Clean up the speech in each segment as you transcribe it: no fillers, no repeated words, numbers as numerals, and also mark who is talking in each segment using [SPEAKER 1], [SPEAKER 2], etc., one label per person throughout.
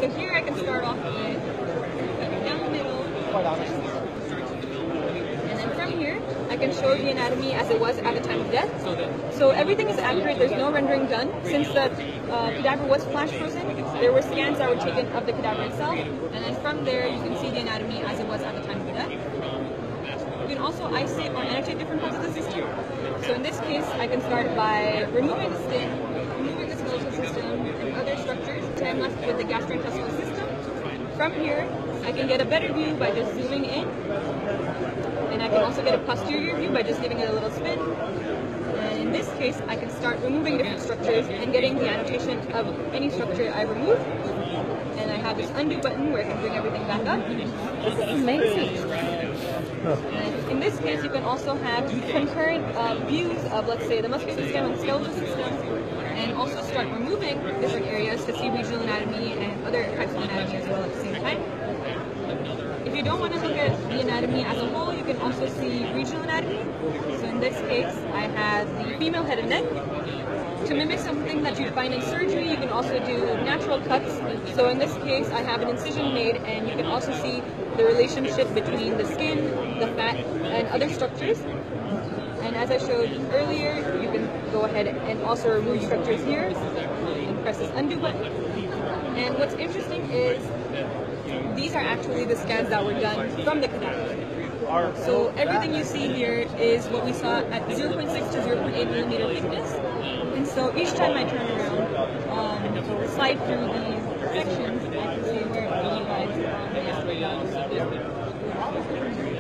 [SPEAKER 1] So here I can start off with cutting down the middle. And then from here, I can show the anatomy as it was at the time of death. So everything is accurate, there's no rendering done. Since the cadaver was flash frozen, there were scans that were taken of the cadaver itself. And then from there, you can see the anatomy as it was at the time of death. You can also isolate or annotate different parts of the system. So in this case, I can start by removing the skin, removing the skeletal system, and other structures. So I'm left with the gastrointestinal system. From here, I can get a better view by just zooming in. And I can also get a posterior view by just giving it a little spin. And in this case, I can start removing different structures and getting the annotation of any structure I remove. And I have this undo button where I can bring everything back up.
[SPEAKER 2] This is amazing.
[SPEAKER 1] And in this case, you can also have concurrent views of, let's say, the muscular system and skeletal system, and also start removing different areas to see regional anatomy and other types of anatomy as well at the same time. If you don't want to look at the anatomy as a whole, you can also see regional anatomy. So in this case, I have the female head and neck. To mimic something that you find in surgery, you can also do natural cuts. So in this case, I have an incision made, and you can also see the relationship between the skin, the fat, and other structures. And as I showed earlier, you can go ahead and also remove structures here and press this undo button. And what's interesting is these are actually the scans that were done from the cadaver. So everything you see here is what we saw at 0.6 to 0.8 millimeter thickness. And so each time I turn around, slide through the sections, I can see where the lines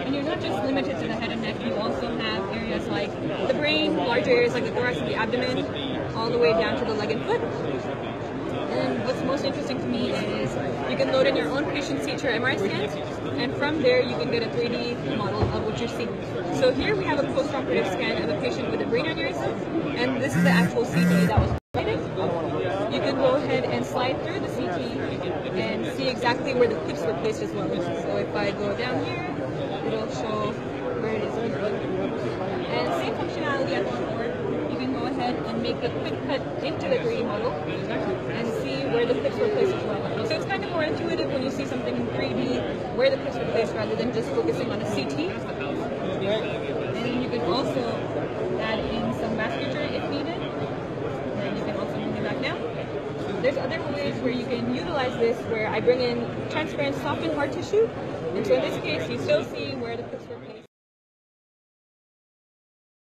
[SPEAKER 1] and you're not just limited to the head and neck, you also have areas like the brain, large areas like the thorax and the abdomen, all the way down to the leg and foot. And what's most interesting to me is you can load in your own patient CT or MRI scans, and from there you can get a 3D model of what you're seeing. So here we have a post-operative scan of a patient with a brain aneurysm, and this is the actual CT that was provided. You can go ahead and slide through the CT and see exactly where the clips were placed as well. So if I go down here, it'll show where it is here. And same functionality as before. You can go ahead and make a quick cut into the 3D model and see where the clips were placed as well. So it's kind of more intuitive when you see something in 3D, where the clips were placed rather than just focusing on a CT. And you can also add in some vasculature if needed. And you can also move it back down. There's other ways where you can utilize this where I bring in transparent soft and hard tissue. And so in this case, you still see